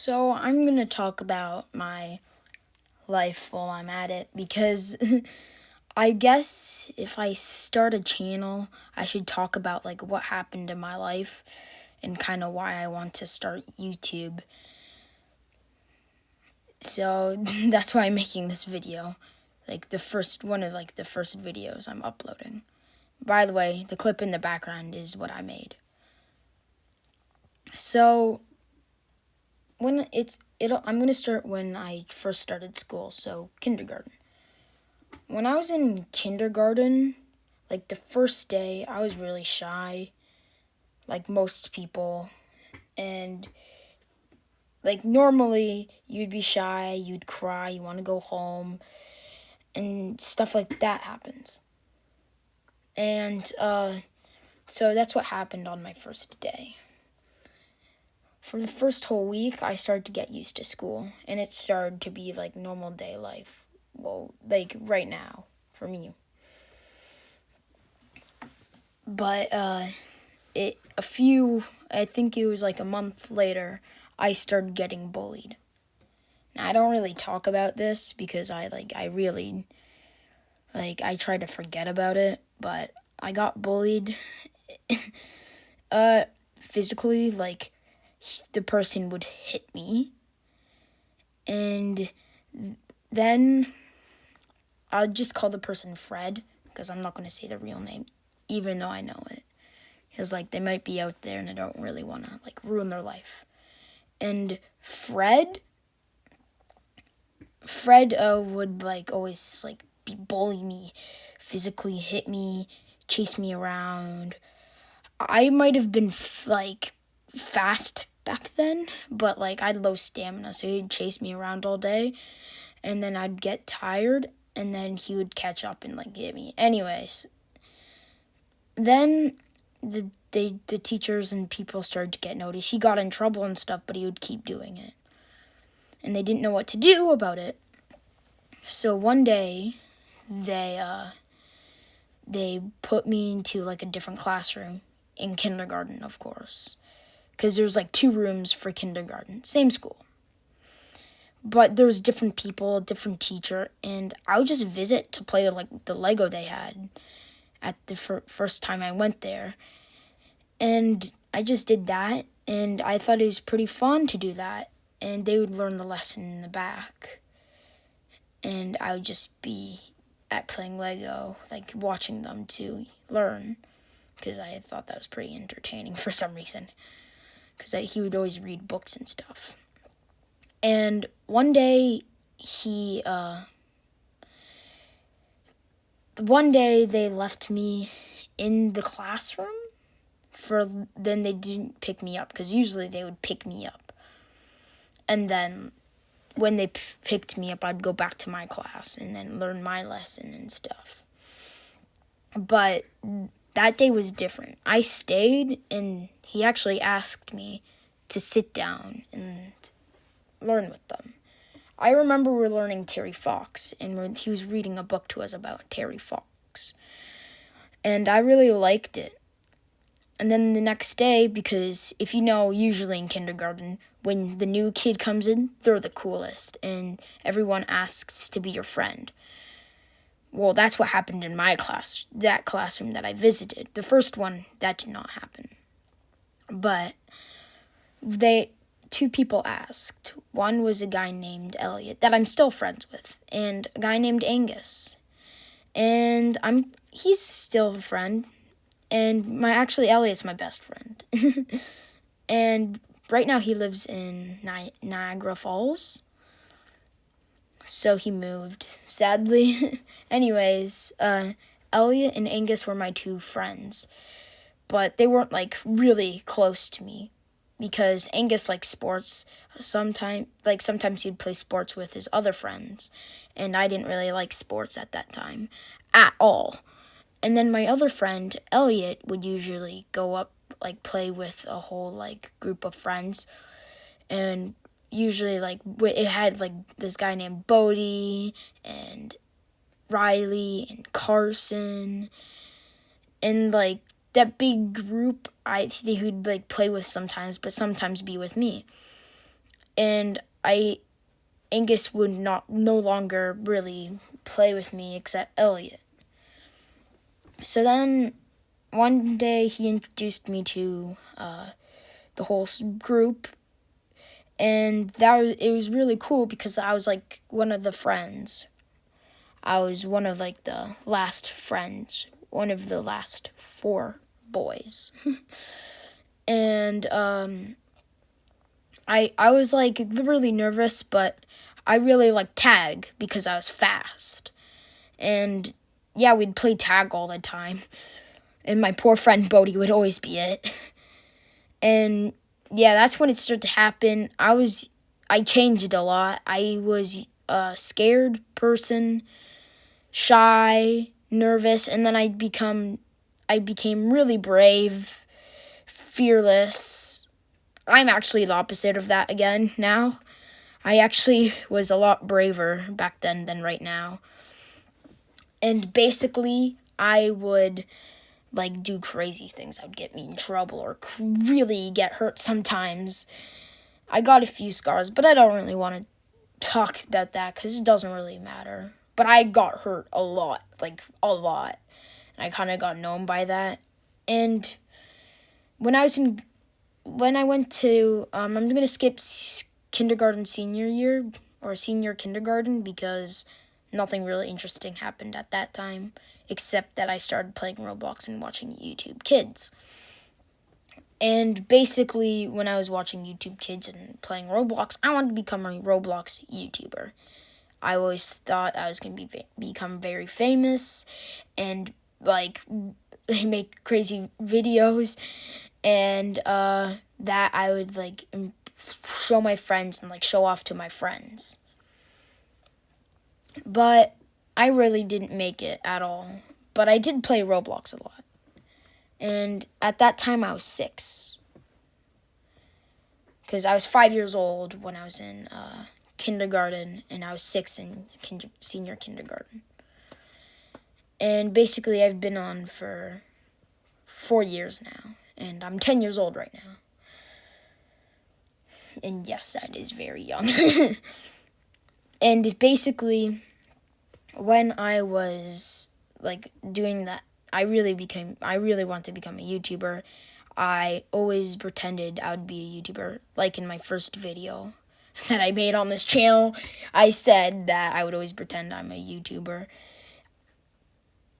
So I'm going to talk about my life while I'm at it because I guess if I start a channel, I should talk about like what happened in my life and kind of why I want to start YouTube. So that's why I'm making this video. Like the first one of the first videos I'm uploading. By the way, the clip in the background is what I made. So I'm going to start when I first started school, so kindergarten. When I was in kindergarten, like the first day, I was really shy, like most people. And like normally, you'd be shy, you'd cry, you want to go home, and stuff like that happens. And so that's what happened on my first day. For the first whole week, I started to get used to school, and it started to be like normal day life. Well, like right now for me. But I think it was like a month later, I started getting bullied. Now, I don't really talk about this because I try to forget about it, but I got bullied physically, like the person would hit me. And then I'll just call the person Fred because I'm not going to say the real name even though I know it. Because like they might be out there and I don't really want to like ruin their life. And Fred would like always like bully me, physically hit me, chase me around. I might have been like fast back then, but like I had low stamina, so he'd chase me around all day, and then I'd get tired, and then he would catch up and like hit me. Anyways, then the teachers and people started to get noticed. He got in trouble and stuff, but he would keep doing it. And they didn't know what to do about it. So one day, they put me into like a different classroom in kindergarten, of course. Because there's like 2 rooms for kindergarten, same school. But there's different people, different teacher, and I would just visit to play like the Lego they had at the first time I went there. And I just did that, and I thought it was pretty fun to do that. And they would learn the lesson in the back. And I would just be at playing Lego, like watching them to learn. Because I thought that was pretty entertaining for some reason. Because he would always read books and stuff. And one day, they left me in the classroom. Then they didn't pick me up, because usually they would pick me up. And then when they picked me up, I'd go back to my class and then learn my lesson and stuff. But that day was different. I stayed, and he actually asked me to sit down and learn with them. I remember we were learning Terry Fox, and he was reading a book to us about Terry Fox. And I really liked it. And then the next day, because if you know, usually in kindergarten, when the new kid comes in, they're the coolest, and everyone asks to be your friend. Well, that's what happened in my class, that classroom that I visited. The first one, that did not happen. But 2 people asked. One was a guy named Elliot, that I'm still friends with, and a guy named Angus. And he's still a friend. And Elliot's my best friend. And right now he lives in Niagara Falls. So he moved, sadly. Anyways, Elliot and Angus were my 2 friends. But they weren't like really close to me. Because Angus likes sports. Sometimes he'd play sports with his other friends. And I didn't really like sports at that time. At all. And then my other friend, Elliot, would usually go up, like, play with a whole, like, group of friends. And usually, like, it had, like, this guy named Bodie and Riley and Carson. And, like, that big group, he would, like, play with sometimes, but sometimes be with me. and Angus would no longer really play with me except Elliot. So then one day he introduced me to the whole group, and it was really cool because I was like one of the friends. I was one of like the last friends, one of the last 4 boys. And I was like really nervous, but I really liked tag because I was fast. And yeah, we'd play tag all the time. And my poor friend Bodie would always be it. And yeah, that's when it started to happen. I changed a lot. I was a scared person, shy, nervous, and then I became really brave, fearless. I'm actually the opposite of that again now. I actually was a lot braver back then than right now. And basically, I would like do crazy things that would get me in trouble or really get hurt sometimes. I got a few scars, but I don't really want to talk about that because it doesn't really matter. But I got hurt a lot, like a lot. And I kind of got known by that. And when I went to, I'm going to skip kindergarten senior year or senior kindergarten because nothing really interesting happened at that time, except that I started playing Roblox and watching YouTube Kids. And basically, when I was watching YouTube Kids and playing Roblox, I wanted to become a Roblox YouTuber. I always thought I was going to become very famous and, like, make crazy videos, and that I would, like, show my friends and, like, show off to my friends. But I really didn't make it at all. But I did play Roblox a lot. And at that time, I was 6. Because I was 5 years old when I was in kindergarten, and I was 6 in senior kindergarten. And basically, I've been on for 4 years now. And I'm 10 years old right now. And yes, that is very young. And basically, when I was like doing that, I really wanted to become a YouTuber. I always pretended I would be a YouTuber. Like in my first video that I made on this channel, I said that I would always pretend I'm a YouTuber.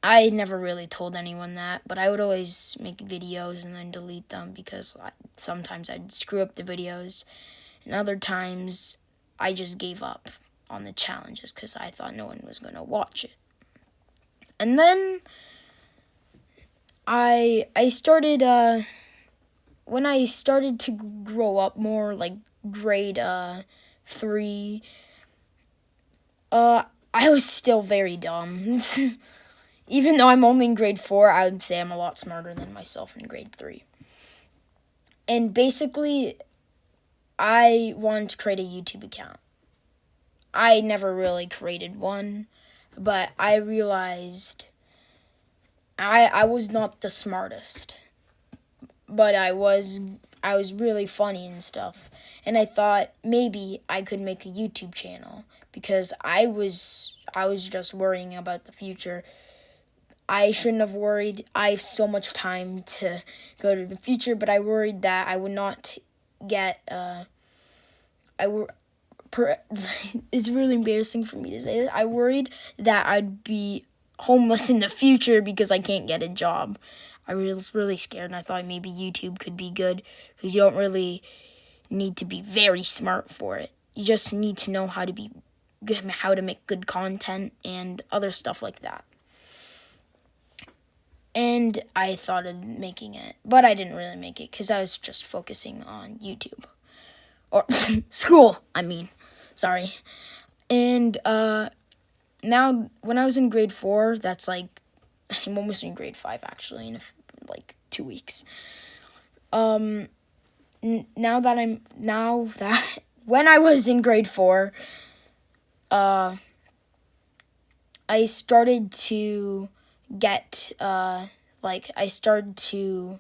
I never really told anyone that, but I would always make videos and then delete them because sometimes I'd screw up the videos, and other times I just gave up on the challenges because I thought no one was going to watch it. And then I started, when I started to grow up more, like grade 3, I was still very dumb. Even though I'm only in grade 4, I would say I'm a lot smarter than myself in grade 3. And basically, I wanted to create a YouTube account. I never really created one, but I realized I was not the smartest, but I was really funny and stuff. And I thought maybe I could make a YouTube channel because I was just worrying about the future. I shouldn't have worried. I have so much time to go to the future, but I worried that I would not get it's really embarrassing for me to say this. I worried that I'd be homeless in the future because I can't get a job. I was really scared, and I thought maybe YouTube could be good because you don't really need to be very smart for it. You just need to know how to make good content and other stuff like that. And I thought of making it, but I didn't really make it because I was just focusing on YouTube. Or school, I mean. Sorry. And now, when I was in grade 4, that's like, I'm almost in grade 5 actually, in like 2 weeks. Now that when I was in grade 4, I started to get, I started to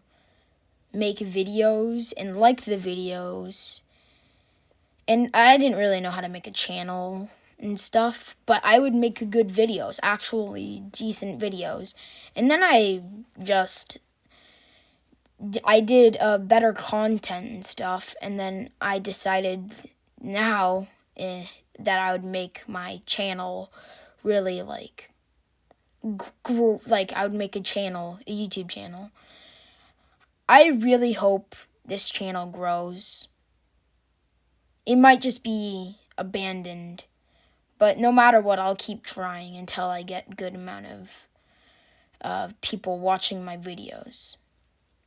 make videos and like the videos. And I didn't really know how to make a channel and stuff, but I would make good videos, actually decent videos. And then I did better content and stuff, and then I decided now that I would make my channel really like grow, like I would make a YouTube channel. I really hope this channel grows. It might just be abandoned, but no matter what, I'll keep trying until I get a good amount of people watching my videos.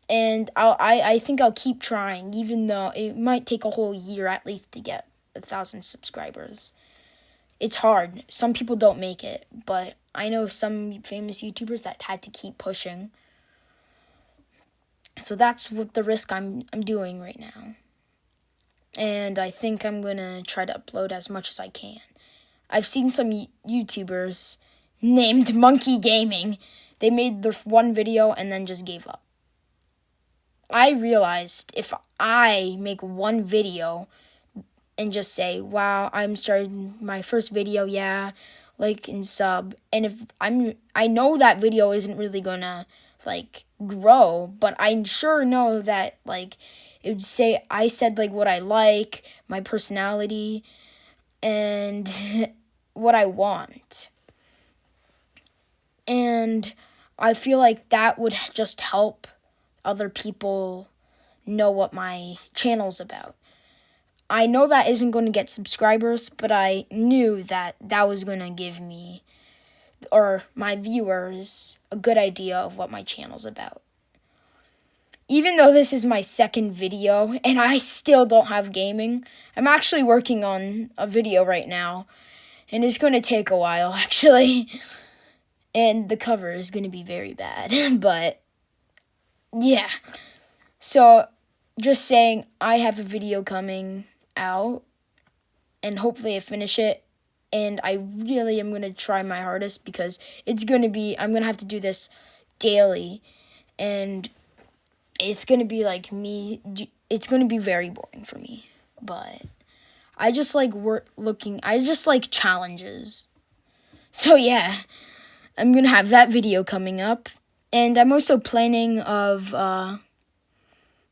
And I think I'll keep trying, even though it might take a whole year at least to get 1,000 subscribers. It's hard. Some people don't make it, but I know some famous YouTubers that had to keep pushing. So that's what the risk I'm doing right now. And I think I'm gonna try to upload as much as I can. I've seen some YouTubers named Monkey Gaming. They made their one video and then just gave up. I realized if I make one video and just say, wow, I'm starting my first video, yeah, like and sub, and if I know that video isn't really gonna like grow, but I sure know that like it would say I said like what I like, my personality, and what I want. And I feel like that would just help other people know what my channel's about. I know that isn't going to get subscribers, but I knew that that was going to give me or my viewers a good idea of what my channel's about. Even though this is my second video and I still don't have gaming, I'm actually working on a video right now, and it's going to take a while actually. And the cover is going to be very bad, but yeah. So just saying, I have a video coming out, and hopefully I finish it, and I really am going to try my hardest because I'm going to have to do this daily, and it's going to be like it's going to be very boring for me, but I just like I just like challenges. So yeah, I'm going to have that video coming up, and I'm also planning of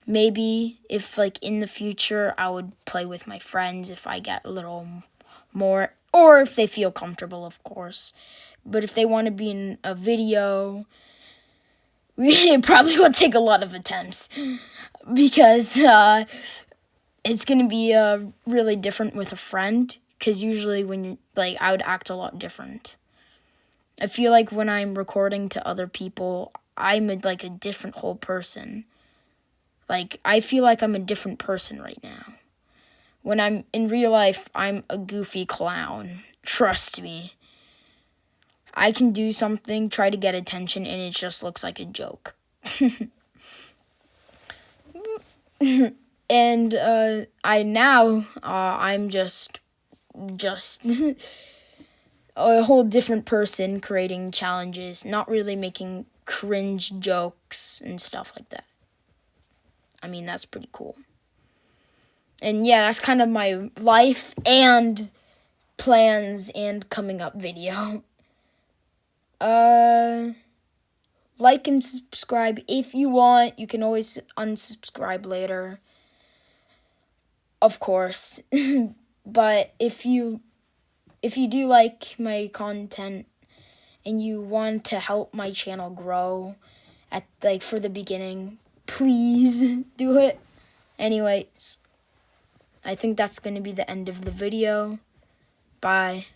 maybe if like in the future I would play with my friends if I get a little more, or if they feel comfortable, of course. But if they want to be in a video, it probably will take a lot of attempts because it's going to be really different with a friend, because usually when you like I would act a lot different. I feel like when I'm recording to other people, I'm like a different whole person. Like, I feel like I'm a different person right now. When I'm in real life, I'm a goofy clown. Trust me. I can do something, try to get attention, and it just looks like a joke. And I'm just a whole different person creating challenges, not really making cringe jokes and stuff like that. I mean, that's pretty cool. And yeah, that's kind of my life and plans and coming up video. Like and subscribe if you want. You can always unsubscribe later, of course. But if you do like my content and you want to help my channel grow for the beginning, please do it. Anyways, I think that's going to be the end of the video. Bye.